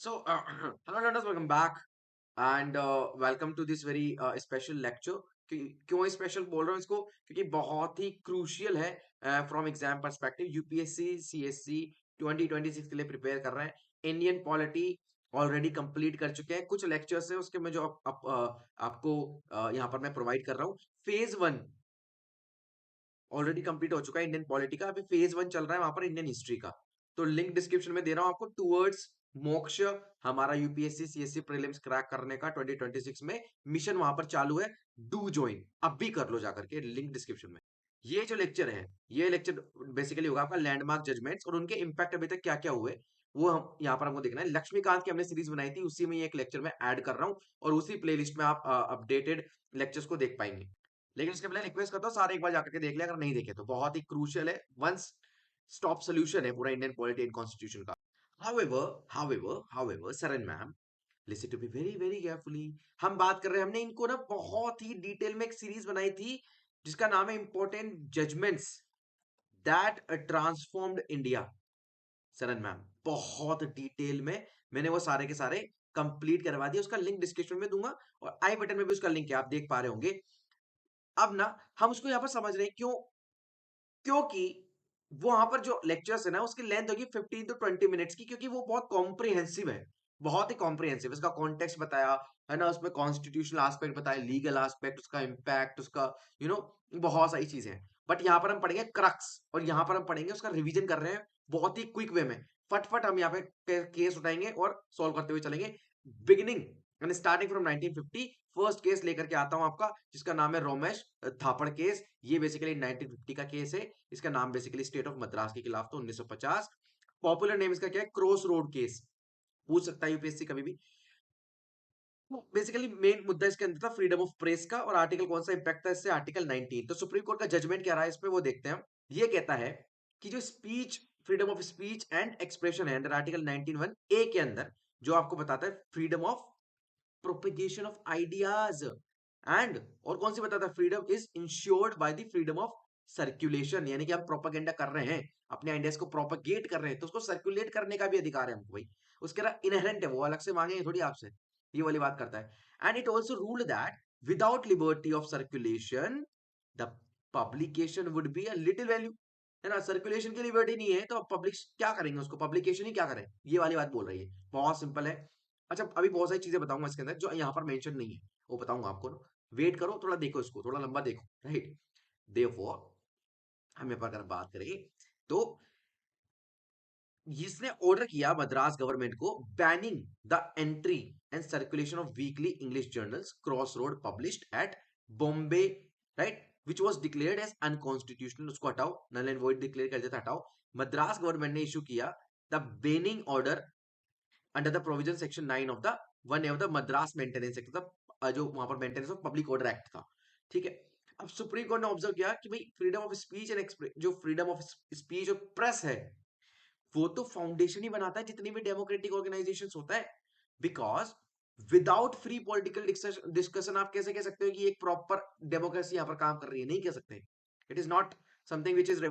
So, hello learners, welcome back and welcome to this very special lecture. क्यों special बोल रहा हूँ इसको क्योंकि बहुत ही क्रूशियल है from exam perspective. UPSC CSC 2026 के लिए प्रिपेयर कर रहे हैं। इंडियन पॉलिटी ऑलरेडी कंप्लीट कर चुके हैं। कुछ लेक्चर्स है उसके मैं जो आपको यहाँ पर मैं प्रोवाइड कर रहा हूँ। फेज वन ऑलरेडी कंप्लीट हो चुका है इंडियन पॉलिटी का। अभी फेज वन चल रहा है वहां पर इंडियन हिस्ट्री का। तो लिंक डिस्क्रिप्शन में दे रहा हूं आपको। टूवर्ड्स मोक्ष हमारा यूपीएससी सीएससी प्रीलिम्स क्रैक करने का 2026 में मिशन वहां पर चालू है। डू ज्वाइन, अब भी कर लो जाकर के, लिंक डिस्क्रिप्शन में। ये जो लेक्चर है, ये लेक्चर बेसिकली होगा आपका लैंडमार्क जजमेंट्स और उनके इंपैक्ट अभी तक क्या क्या हुए वो हम यहाँ पर हमको देखना है। लक्ष्मीकांत की हमने सीरीज बनाई थी, उसी में एक लेक्चर में ऐड कर रहा हूँ और उसी प्लेलिस्ट में आप अपडेटेड लेक्चर्स को देख पाएंगे। लेकिन उसके पहले रिक्वेस्ट करता हूँ सारे एक बार जाकर के देख ले अगर नहीं देखे तो। बहुत ही क्रूशियल है, वंस स्टॉप सोल्यूशन है पूरा इंडियन पॉलिटी एंड कॉन्स्टिट्यूशन का। However Saran ma'am, listen to be very very carefully. हम बात कर रहे हैं, हमने इनको ना बहुत ही डिटेल में एक सीरीज बनाई थी जिसका नाम है important judgments that transformed India. Saran ma'am, बहुत डिटेल में मैंने वो सारे के सारे कंप्लीट करवा दिया। उसका लिंक डिस्क्रिप्शन में दूंगा और आई बटन में भी उसका लिंक है, आप देख पा रहे होंगे। अब ना हम उसको यहाँ पर समझ रहे हैं क्यों, क्योंकि वो वहां पर जो लेक्चर्स है ना उसकी लेंथ होगी 15 टू 20 मिनट्स की, क्योंकि वो बहुत कॉम्प्रिहेंसिव है। बहुत ही कॉम्प्रिहेंसिव, इसका कॉन्टेक्स्ट बताया है ना, उसमें कॉन्स्टिट्यूशनल एस्पेक्ट बताया, लीगल एस्पेक्ट, उसका इम्पैक्ट, उसका यू नो बहुत सारी चीजें हैं। बट यहाँ पर हम पढ़ेंगे क्रक्स और यहाँ पर हम पढ़ेंगे उसका रिवीजन कर रहे हैं बहुत ही क्विक वे में। फटफट हम यहाँ पे केस उठाएंगे और सॉल्व करते हुए चलेंगे। बिगिनिंग यानी स्टार्टिंग फ्रॉम 1950। फर्स्ट केस लेकर के आता हूं आपका जिसका नाम है रोमेश थापड़ केस। ये बेसिकली 1950 का केस है। इसका नाम बेसिकली स्टेट ऑफ मद्रास के खिलाफ था 1950। पॉपुलर नेम इसका क्या है? Cross road case. पूछ सकता है यूपीएससी कभी भी। बेसिकली मेन मुद्दा इसके अंदर था फ्रीडम ऑफ प्रेस का, और आर्टिकल कौन सा इंपैक्ट था इससे? आर्टिकल 19। तो सुप्रीम कोर्ट का जजमेंट क्या रहा है इस पे वो देखते हैं हम। ये कहता है कि जो speech, freedom of speech and expression है अंडर आर्टिकल 19(1) ए के अंदर, जो आपको बताता है freedom of propagation of ideas and, और कौन सी बताता है, freedom is insured by the freedom of circulation. यानी कि हम प्रोपेगेंडा कर रहे हैं, अपने आइडियाज को प्रोपेगेट कर रहे हैं, तो उसको सर्कुलेट करने का भी अधिकार है हमको भाई। उसके अलावा इनहेरेंट है, वो अलग से मांगेंगे थोड़ी आपसे। ये वाली बात करता है। And it also ruled that without liberty of circulation the publication would be a little value. है ना, सर्कुलेशन की लिबर्टी नहीं है तो अब पब्लिक क्या करेंगे उसको, पब्लिकेशन ही क्या करें? ये वाली बात बोल रही है। बहुत सिंपल है। अच्छा, अभी बहुत सारी चीजें बताऊंगा इसके अंदर जो यहाँ पर मेंशन नहीं है, वो बताऊंगा आपको ना। वेट करो थोड़ा, देखो इसको थोड़ा लंबा देखो, राइट। देयरफॉर हम यहाँ पर अगर बात करें तो इसने ऑर्डर किया मद्रास गवर्नमेंट को banning the entry and circulation of weekly English journals cross road published at Bombay, right, which was declared as unconstitutional. उसको हटाओ, नल एंड वॉइड डिक्लेयर कर देता, हटाओ। मद्रास गवर्नमेंट ने इशू किया the banning order under the provision section 9 of the one of the Madras maintenance act, जो वहां पर maintenance of public order act था। ठीक है। अब सुप्रीम कोर्ट ने ऑब्जर्व किया कि भाई फ्रीडम ऑफ स्पीच एंड जो फ्रीडम ऑफ स्पीच और प्रेस है वो तो फाउंडेशन ही बनाता है जितनी भी डेमोक्रेटिक ऑर्गेनाइजेशन होता है। Because without free political discussion आप कैसे कह सकते हो कि एक प्रॉपर डेमोक्रेसी यहां पर काम कर रही है? नहीं कह सकते। It is not something which is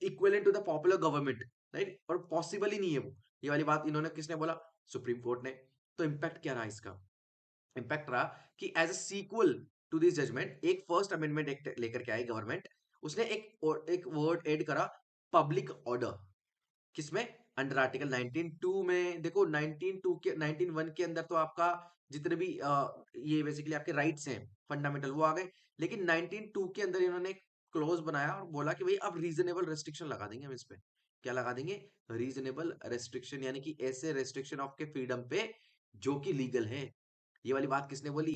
equivalent to the popular government, right, और पॉसिबल ही नहीं है वो। ये वाली बात इन्होंने किसने बोला? सुप्रीम कोर्ट ने। तो इंपैक्ट क्या रहा इसका? इंपैक्ट रहा कि as a sequel to this judgment एक फर्स्ट अमेंडमेंट एक्ट लेकर के आई गवर्नमेंट। उसने एक वर्ड ऐड करा, पब्लिक ऑर्डर। किसमें? अंडर आर्टिकल 19(2) में। देखो 19(2) के 19(1) के अंदर तो आपका जितने भी ये बेसिकली आपके राइट्स हैं फंडामेंटल वो आ गए। लेकिन 19(2) के अंदर इन्होंने एक क्लोज बनाया और बोला कि भाई अब रीजनेबल रेस्ट्रिक्शन लगा देंगे हम इस पे। क्या लगा देंगे? रीजनेबल रेस्ट्रिक्शन, यानी कि ऐसे रेस्ट्रिक्शन ऑफ के फ्रीडम पे जो कि लीगल है। ये वाली बात किसने बोली?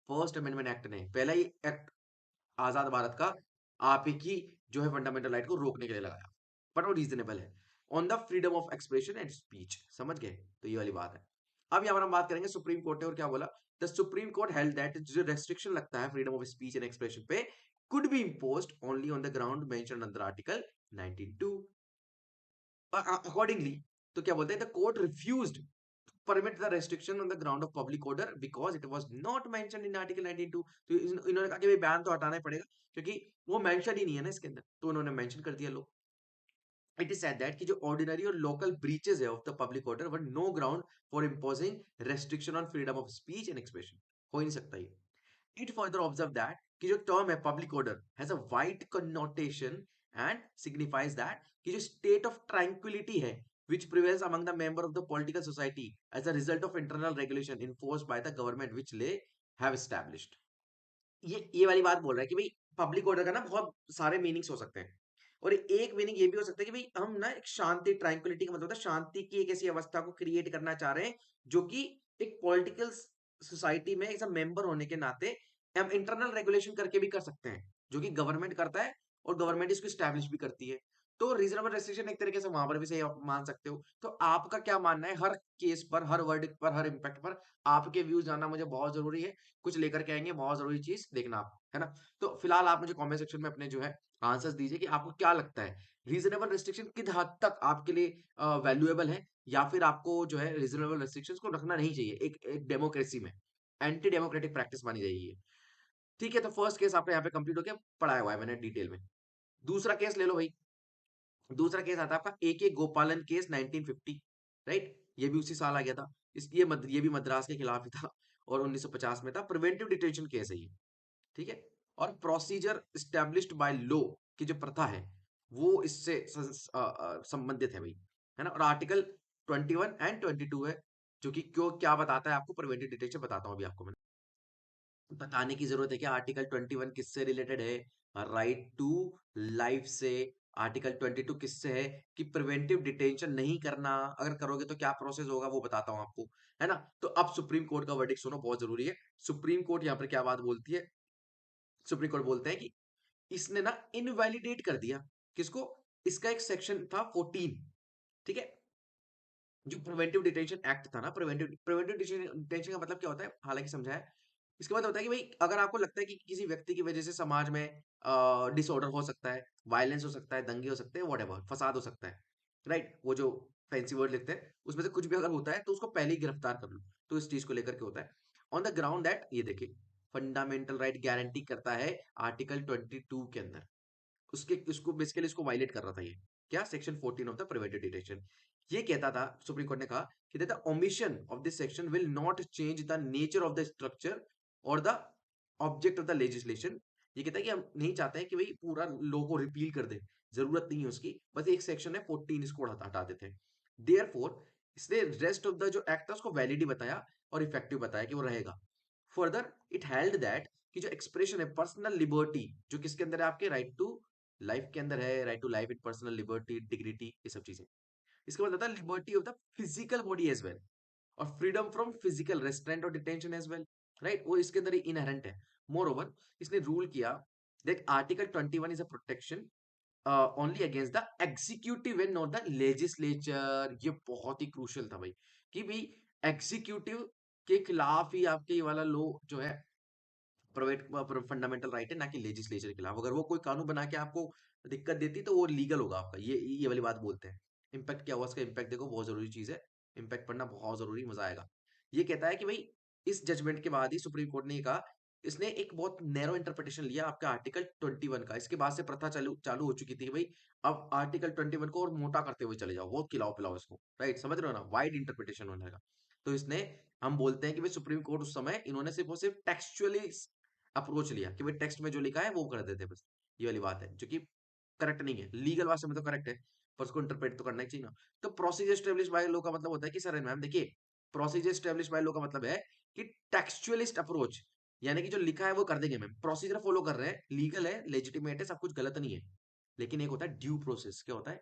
फर्स्ट अमेंडमेंट एक्ट ने। पहला ही एक्ट आजाद भारत का आप ही की जो है फंडामेंटल राइट को रोकने के लिए लगाया, बट वो रीजनेबल है on the freedom of expression and speech. समझ गए? तो ये वाली बात है। अब यहाँ पर हम बात करेंगे सुप्रीम कोर्ट ने और क्या बोला। The supreme court held that जो रेस्ट्रिक्शन लगता है freedom of speech and expression पे could be imposed only on the ground mentioned under article 19(2). Accordingly, तो क्या बोलते हैं, the court refused permit the restriction on the ground of public order because it was not mentioned in article 19(2). तो इन्होंने कहा कि भाई बैन तो हटाना ही पड़ेगा क्योंकि वो मेंशन ही नहीं है ना इसके अंदर, तो उन्होंने मेंशन कर दिया। लो, इट इज सेड दैट कि जो ऑर्डिनरी और लोकल ब्रीचेस है of the public order were no ground for imposing restriction on freedom of speech and expression. हो ही नहीं सकता ये। It further observed that कि जो term है public order has a wide connotation and signifies that कि जो state of tranquility है which prevails among the member of the political society as a result of internal regulation enforced by the government which they have established। ये वाली बात बोल रहा है कि भाई पब्लिक ऑर्डर का ना बहुत सारे मीनिंग्स हो सकते हैं, और एक मीनिंग ये भी हो सकता है कि भाई हम ना एक शांति, ट्रैंक्विलिटी का मतलब होता है शांति की एक ऐसी अवस्था को क्रिएट करना चाह रहे हैं जो कि एक पॉलिटिकल सोसाइटी में एज अ मेंबर होने के नाते हम इंटरनल रेगुलेशन करके भी कर सकते हैं, जो कि गवर्नमेंट करता है और गवर्नमेंट इसको स्टैब्लिश भी करती है। तो रीजनेबल रेस्ट्रिक्शन एक तरीके से वहां पर भी सही आप मान सकते हो। तो आपका क्या मानना है हर केस पर, हर वर्डिक्ट पर, हर इम्पैक्ट पर? आपके व्यूज जानना मुझे बहुत जरूरी है। कुछ लेकर के आएंगे, बहुत जरूरी चीज देखना आप, है ना? तो फिलहाल आप मुझे कमेंट सेक्शन में अपने जो है आंसर्स दीजिए कि आपको क्या लगता है रीजनेबल रेस्ट्रिक्शन किस हद तक आपके लिए वैल्यूएबल है, या फिर आपको जो है रीजनेबल रेस्ट्रिक्शंस को रखना नहीं चाहिए एक डेमोक्रेसी में, एंटी डेमोक्रेटिक प्रैक्टिस मानी जाएगी। ठीक है, तो फर्स्ट केस आपका यहाँ पे कंप्लीट हो गया, पढ़ाया हुआ है मैंने डिटेल में। दूसरा केस ले लो भाई। दूसरा केस आता है आपका ए के गोपालन केस 1950, राइट? ये भी उसी साल आ गया था। ये भी मद्रास के खिलाफ ही था और 1950 में था। प्रिवेंटिव डिटेंशन केस है ये, ठीक है? और प्रोसीजर स्टैब्लिश्ड बाय लॉ की जो प्रथा है वो इससे संबंधित है भाई, है ना? और आर्टिकल 21 एंड 22 है, जो कि क्यों क्या बताता है आपको, प्रिवेंटिव डिटेंशन बताता हूं अभी आपको मैं। बताने की जरूरत है कि आर्टिकल 21 किससे रिलेटेड है? राइट टू लाइफ से। आर्टिकल 22 किससे है? कि प्रिवेंटिव डिटेंशन नहीं करना, अगर करोगे तो क्या प्रोसेस होगा वो बताता हूं आपको, है ना? तो अब सुप्रीम कोर्ट का वर्डिक्ट सुनो, बहुत जरूरी है। सुप्रीम कोर्ट यहाँ पर क्या बात बोलती है? सुप्रीम कोर्ट बोलते हैं कि इसने ना इनवैलिडेट कर दिया किसको? इसका एक सेक्शन था 14, ठीक है? जो प्रिवेंटिव डिटेंशन एक्ट था ना, प्रिवेंटिव प्रिवेंटिव डिटेंशन का मतलब क्या होता है, हालांकि समझा है। इसके बाद होता है कि भाई अगर आपको लगता है कि किसी व्यक्ति की वजह से समाज में डिसऑर्डर हो सकता है, वायलेंस हो सकता है, दंगे हो सकते हैं, व्हाटएवर, फसाद हो सकता है, राइट? वो जो फैंसी वर्ड लिखते हैं उसमें से कुछ भी अगर होता है तो उसको पहले ही गिरफ्तार कर लो। तो इस चीज को लेकर के होता है ऑन द ग्राउंड दैट, ये देखिए, फंडामेंटल राइट गारंटी करता है आर्टिकल 22 के अंदर। उसके उसको बेसिकली इसको वायलेट कर रहा था ये, क्या? Section 14 of the preventive detention. ये कहता था, सुप्रीम कोर्ट ने कहा कि the omission of this section will not change the nature of the structure और the object of the legislation. ये कहता है कि हम नहीं चाहते हैं कि भाई पूरा लॉ को रिपील कर दे, जरूरत नहीं है उसकी, बस एक सेक्शन है 14, इसको हटा देते हैं। देयरफॉर इसने रेस्ट ऑफ द जो एक्ट था उसको वैलिडी बताया और इफेक्टिव बताया कि वो रहेगा। फर्दर इट हेल्ड दैट कि जो एक्सप्रेशन है पर्सनल लिबर्टी, जो किसके अंदर है? आपके राइट टू लाइफ के अंदर है, right to life in personal liberty, dignity, ये सब चीजें। इसके बाद आता है liberty of the physical body as well, और फ्रीडम फ्रॉम फिजिकल रेस्ट्रेंट और डिटेंशन एज वेल, राइट? वो इसके अंदर इनहेरेंट है। मोर ओवर इसने रूल किया that article 21 is a protection only against the executive and not the legislature. ये बहुत ही क्रूशियल था भाई, कि भाई एग्जीक्यूटिव के खिलाफ ही आपके ये वाला लॉ जो है प्राइवेट फंडामेंटल राइट है, ना कि लेजिस्लेचर के खिलाफ। अगर वो कोई कानून बना के आपको दिक्कत देती तो वो लीगल होगा आपका, ये वाली बात बोलते हैं। इम्पैक्ट क्या हुआ इसका? इम्पैक्ट देखो, बहुत जरूरी चीज है, इम्पैक्ट पढ़ना बहुत जरूरी, मजा आएगा। ये कहता है कि भाई इस जजमेंट के बाद ही सुप्रीम कोर्ट ने ये कहा, इसने एक बहुत नैरो इंटरप्रिटेशन लिया आपका आर्टिकल 21 का। इसके बाद से प्रथा चालू चालू हो चुकी थी कि भाई अब आर्टिकल 21 को और मोटा करते हुए चले जाओ, बहुत खिलाओ पिलाओ इसको, राइट? समझ रहे हो ना, वाइड इंटरप्रिटेशन होने लगा। तो इसने, हम बोलते हैं कि भाई सुप्रीम कोर्ट उस समय इन्होंने सिर्फ और सिर्फ टेक्सचुअली अप्रोच लिया कि भाई टेक्स्ट में जो लिखा है वो कर देते बस। ये वाली बात है जो कि करेक्ट नहीं है, लीगल भाषा में तो करेक्ट है, पर उसको इंटरप्रेट तो करना ही चाहिए ना। तो प्रोसीजर स्टेब्लिश बाय लॉ का मतलब होता है कि सर मैम देखिए, प्रोसीजर स्टेब्लिश बाय लॉ का मतलब है कि टेक्सचुअलिस्ट अप्रोच, यानी कि जो लिखा है वो कर देंगे मैम, प्रोसीजर फॉलो कर रहे हैं, लीगल है, लेजिटिमेट है, सब कुछ गलत नहीं है। लेकिन एक होता है ड्यू प्रोसेस। क्या होता है?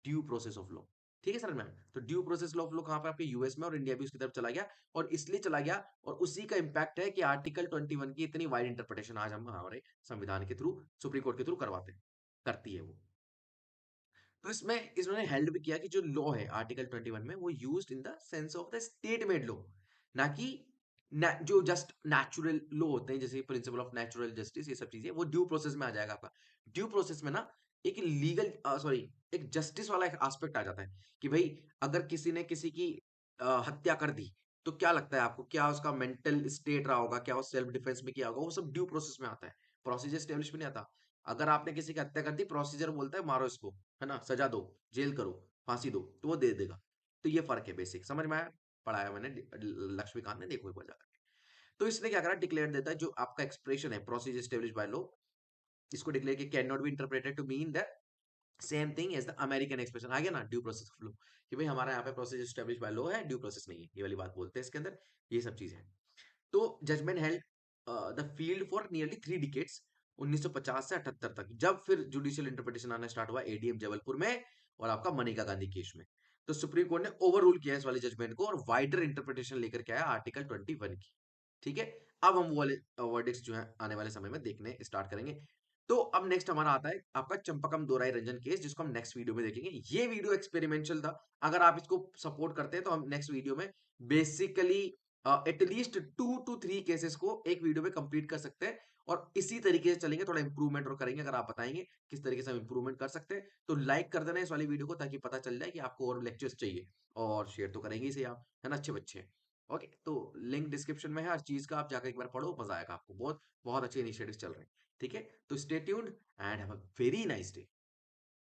Due process of law. ठीक है सर मैम? तो due process law of law कहां पे? आपके यूएस में, और इंडिया भी उसकी तरफ चला गया, और इसलिए चला गया, और उसी का इंपैक्ट है कि आर्टिकल 21 की इतनी वाइड इंटरप्रिटेशन आज हम हमारे संविधान के थ्रू, सुप्रीम कोर्ट के थ्रू करवाते हैं, करती है वो। तो इसमें इन्होंने हेल्ड भी किया कि जो लॉ है आर्टिकल 21 में वो used in the sense of the state made law, ना कि जो जस्ट नेचुरल लॉ होते हैं, जैसे प्रिंसिपल ऑफ नेचुरल जस्टिस, ये सब चीजें वो ड्यू प्रोसेस में आ जाएगा आपका। ड्यू प्रोसेस में ना एक लीगल सॉरी एक जस्टिस वाला एक एस्पेक्ट आ जाता है कि भाई अगर किसी ने किसी की हत्या कर दी, तो क्या लगता है आपको, क्या उसका मेंटल स्टेट रहा होगा, क्या वो सेल्फ डिफेंस में किया होगा, वो सब ड्यू प्रोसेस में आता है, प्रोसीजर स्टेब्लिश में नहीं आता। अगर आपने किसी की हत्या कर दी, प्रोसीजर बोलता है मारो इसको, है ना, सजा दो, जेल करो, फांसी दो, तो वो दे देगा। तो ये फर्क है, बेसिक समझ में आया? पढ़ाया मैंने लक्ष्मीकांत ने, देखो एक बार जाकर। तो इसने क्या करा, डिक्लेयर देता है जो आपका एक्सप्रेशन है प्रोसीजर एस्टेब्लिश बाय लॉ, इसको डिक्लेयर किया can not be interpreted to mean that same thing as the American expression. आ गया ना ड्यू प्रोसेस फ्लो, कि भाई हमारा यहाँ पे प्रोसेस एस्टेब्लिश बाय लॉ है, ड्यू प्रोसेस नहीं है, ये वाली बात बोलते हैं इसके अंदर, ये सब चीजें हैं। तो judgment held the field for nearly 3 decades, 1950 से 78 तक, जब फिर जुडिशियल इंटरप्रिटेशन आना स्टार्ट हुआ एडीएम जबलपुर में और आपका मनिका गांधी केस में। तो सुप्रीम कोर्ट ने ओवर रूल किया इस वाले जजमेंट को और वाइडर इंटरप्रिटेशन लेकर के आया आर्टिकल 21 की। ठीक है, अब हम वो वाले वर्डिक्स जो है आने वाले समय में देखने स्टार्ट करेंगे। तो अब नेक्स्ट हमारा आता है आपका चंपकम दोराई रंजन केस, जिसको हम नेक्स्ट वीडियो में देखेंगे। ये वीडियो एक्सपेरिमेंशियल था, अगर आप इसको सपोर्ट करते हैं तो हम नेक्स्ट वीडियो में बेसिकली एटलीस्ट 2 to 3 केसेस को एक वीडियो में कंप्लीट कर सकते हैं, और इसी तरीके से चलेंगे, थोड़ा इंप्रूवमेंट और करेंगे। अगर आप बताएंगे किस तरीके से हम इंप्रूवमेंट कर सकते हैं, तो लाइक कर देना इस वाली वीडियो को, ताकि पता चल जाए कि आपको और लेक्चर्स चाहिए, और शेयर तो करेंगे ही सही आप, है ना अच्छे बच्चे। ओके, तो लिंक डिस्क्रिप्शन में है हर चीज का, आप जाकर एक बार पढ़ो, मजा आएगा आपको, बहुत बहुत अच्छे इनिशिएटिव चल रहे हैं। ठीक है, तो stay tuned and have a very nice day.